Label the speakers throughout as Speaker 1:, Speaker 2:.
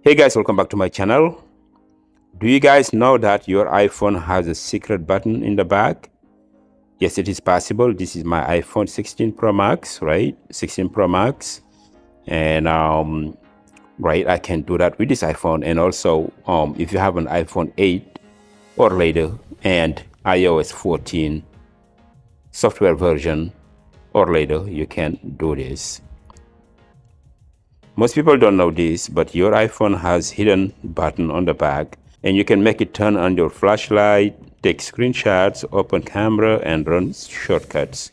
Speaker 1: Hey guys, welcome back to my channel. Do you guys know that your iPhone has a secret button in the back? Yes, it is possible. This is my iPhone 16 Pro Max, right? 16 Pro Max. And right, I can do that with this iPhone. And also, if you have an iPhone 8 or later and iOS 14 software version or later, you can do this. Most people don't know this, but your iPhone has hidden button on the back and you can make it turn on your flashlight, take screenshots, open camera and run shortcuts.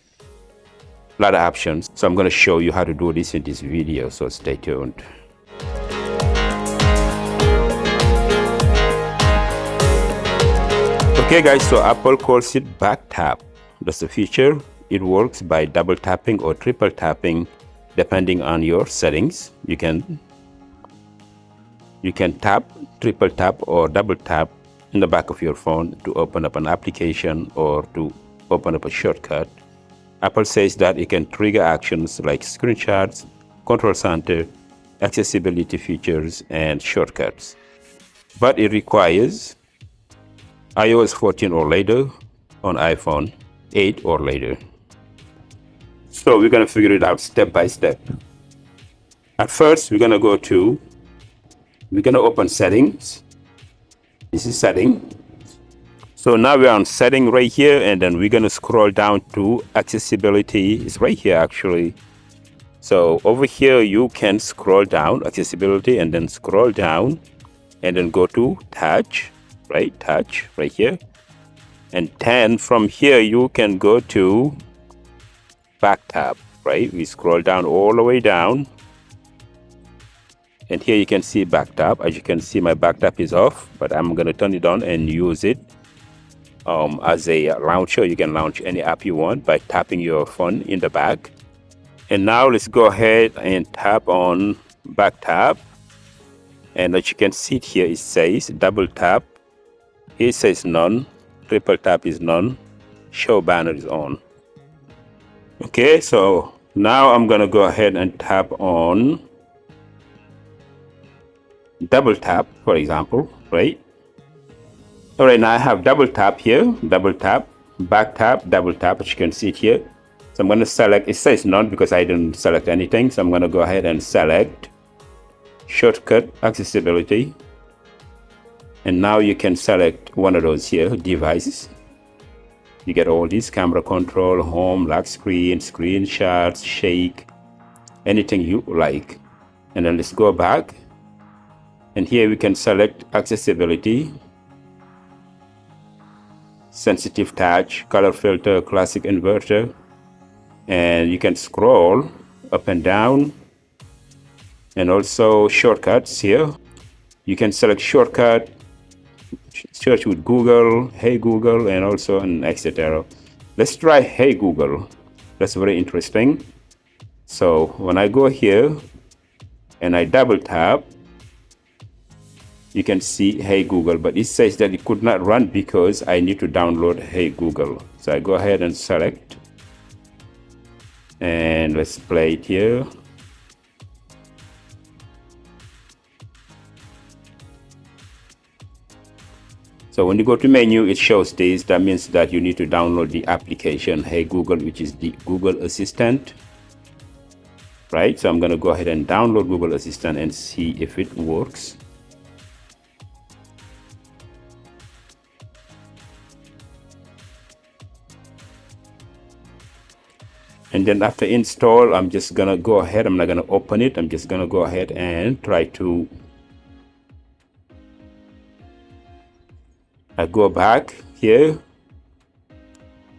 Speaker 1: A lot of options. So I'm going to show you how to do this in this video, so stay tuned. Okay guys, so Apple calls it back tap. That's the feature. It works by double tapping or triple tapping depending on your settings. You can tap, triple tap or double tap in the back of your phone to open up an application or to open up a shortcut. Apple says that it can trigger actions like screenshots, control center, accessibility features, and shortcuts. But it requires iOS 14 or later on iPhone 8 or later. So we're going to figure it out step by step. At first, we're going to open settings. This is setting. So now we're on setting right here, and then we're going to scroll down to accessibility. It's right here actually. So over here, you can scroll down accessibility and then scroll down and then go to touch, right? Touch right here. And then from here, you can go to back tap, right? We scroll down all the way down. And here you can see back tap. As you can see, my back tap is off, but I'm going to turn it on and use it as a launcher. You can launch any app you want by tapping your phone in the back. And now let's go ahead and tap on back tap. And as you can see here, it says double tap. Here it says none. Triple tap is none. Show banner is on. Okay, so now I'm going to go ahead and tap on double tap, for example, right? All right, now I have double tap here, double tap, back tap, double tap, as you can see it here. So I'm going to select, it says none because I didn't select anything. So I'm going to go ahead and select shortcut accessibility. And now you can select one of those here, devices. You get all these: camera control, home, lock screen, screenshots, shake, anything you like. And then let's go back. And here we can select accessibility, sensitive touch, color filter, classic inverter. And you can scroll up and down. And also shortcuts here. You can select shortcut, search with Google, Hey Google, and also an etc. Let's try Hey Google. That's very interesting. So when I go here and I double tap, you can see Hey Google, but it says that it could not run because I need to download Hey Google. So I go ahead and select, and let's play it here. So when you go to menu, it shows this. That means that you need to download the application Hey Google, which is the Google Assistant, right? So I'm going to go ahead and download Google Assistant and see if it works. And then after install, I'm just going to go ahead. I'm not going to open it. I'm just going to go ahead and try to go back here.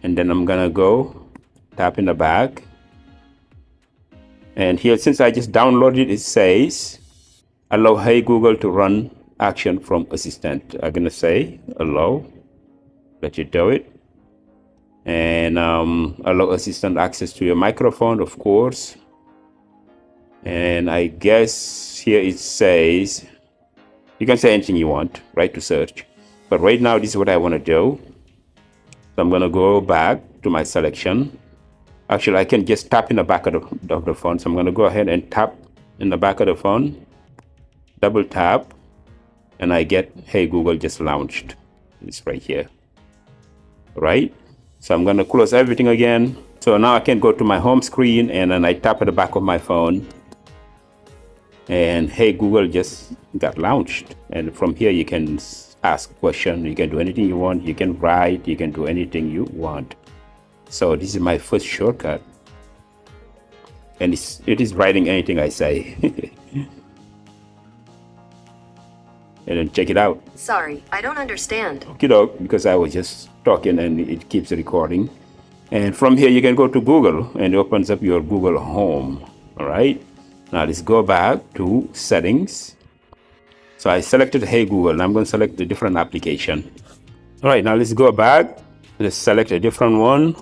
Speaker 1: And then I'm going to go tap in the back. And here, since I just downloaded, it says allow Hey Google to run action from Assistant. I'm going to say allow, let you do it. And allow assistant access to your microphone, of course. And I guess here it says you can say anything you want, right, to search. But right now, this is what I want to do. So I'm going to go back to my selection. Actually, I can just tap in the back of the phone. So I'm going to go ahead and tap in the back of the phone. double tap, and I get Hey Google just launched. It's right here, right? So I'm gonna close everything again. So now I can go to my home screen, and then I tap at the back of my phone, and Hey Google just got launched. And from here you can ask questions, you can do anything you want, you can write, you can do anything you want. So this is my first shortcut, and it is writing anything I say. And then check it out.
Speaker 2: Sorry, I don't understand.
Speaker 1: Okey-doke, because I was just talking and it keeps recording. And from here you can go to Google, and it opens up your Google Home. All right, now let's go back to settings. So I selected Hey Google, and I'm going to select a different application. All right, now let's go back. Let's select a different one.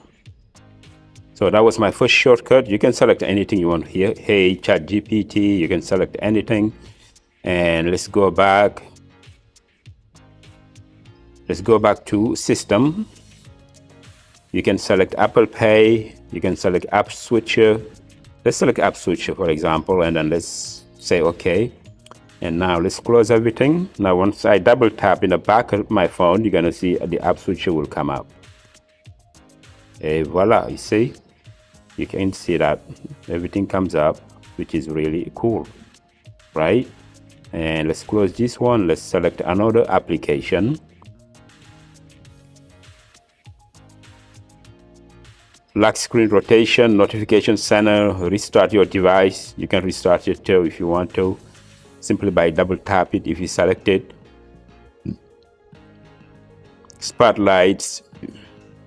Speaker 1: So that was my first shortcut. You can select anything you want here. Hey ChatGPT, you can select anything. And let's go back. Let's go back to system. You can select Apple Pay. You can select App Switcher. Let's select App Switcher, for example, and then let's say OK. And now let's close everything. Now once I double tap in the back of my phone, you're gonna see the App Switcher will come up. And voila, you see? You can see that everything comes up, which is really cool, right? And let's close this one. Let's select another application. Lock screen rotation, notification center, restart your device. You can restart it too if you want to, simply by double tap it if you select it. Spotlights,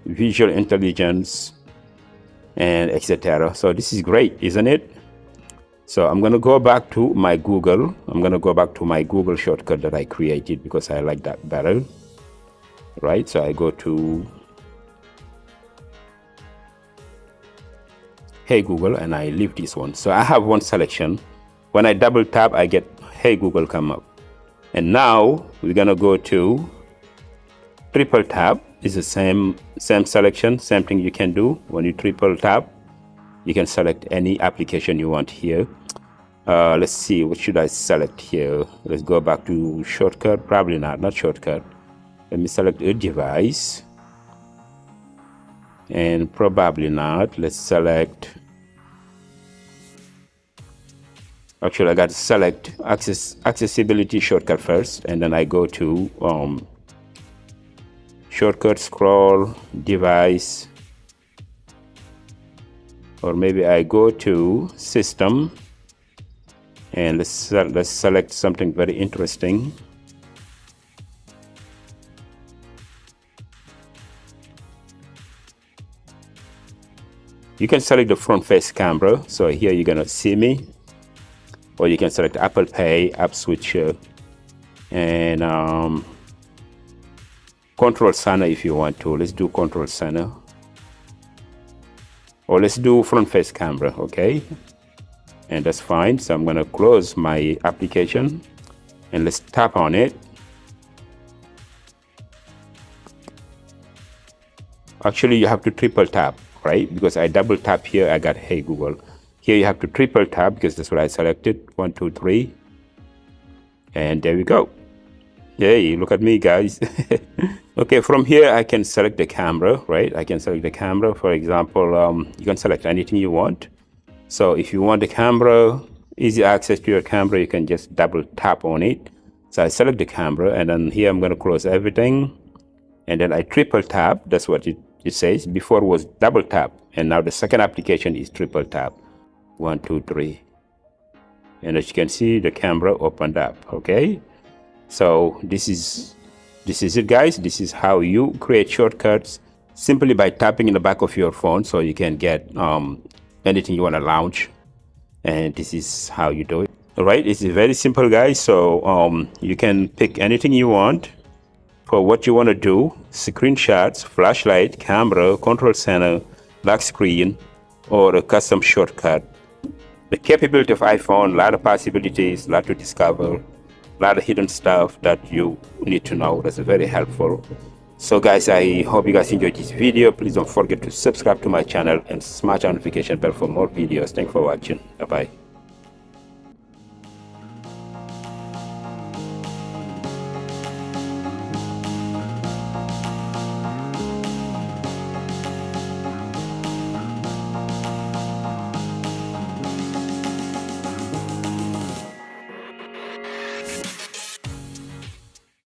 Speaker 1: visual intelligence, and etc. So this is great, isn't it? So I'm going to go back to my Google. I'm going to go back to my Google shortcut that I created because I like that better. Right, so I go to Hey Google, and I leave this one. So I have one selection. When I double tap, I get Hey Google come up. And now we're gonna go to triple tap. It's the same selection, same thing you can do. When you triple tap, you can select any application you want here. Let's see, what should I select here? Let's go back to shortcut. Probably not shortcut. Let me select a device. And probably not. Let's select. Actually, I got to select accessibility shortcut first, and then I go to shortcut, scroll, device, or maybe I go to system, and let's select something very interesting. You can select the front face camera. So here you're gonna see me, or you can select Apple Pay, App Switcher, and Control Center if you want to. Let's do Control Center, or let's do front face camera, okay? And that's fine. So I'm gonna close my application, and let's tap on it. Actually, you have to triple tap, right? Because I double tap here, I got Hey Google. Here you have to triple tap because that's what I selected. 1, 2, 3. And there we go. Hey, look at me, guys. Okay, from here I can select the camera, right? I can select the camera. For example, you can select anything you want. So if you want the camera, easy access to your camera, you can just double tap on it. So I select the camera, and then here I'm going to close everything. And then I triple tap. That's what it says. Before it was double tap, and now the second application is triple tap. 1, 2, 3. And as you can see, the camera opened up. Okay, so this is it, guys. This is how you create shortcuts simply by tapping in the back of your phone, so you can get anything you want to launch. And this is how you do it. All right, it's very simple, guys. So you can pick anything you want for what you want to do: screenshots, flashlight, camera, control center, lock screen, or a custom shortcut. The capability of iPhone, a lot of possibilities, a lot to discover, a lot of hidden stuff that you need to know. That's very helpful. So guys, I hope you guys enjoyed this video. Please don't forget to subscribe to my channel and smash the notification bell for more videos. Thanks for watching. Bye-bye.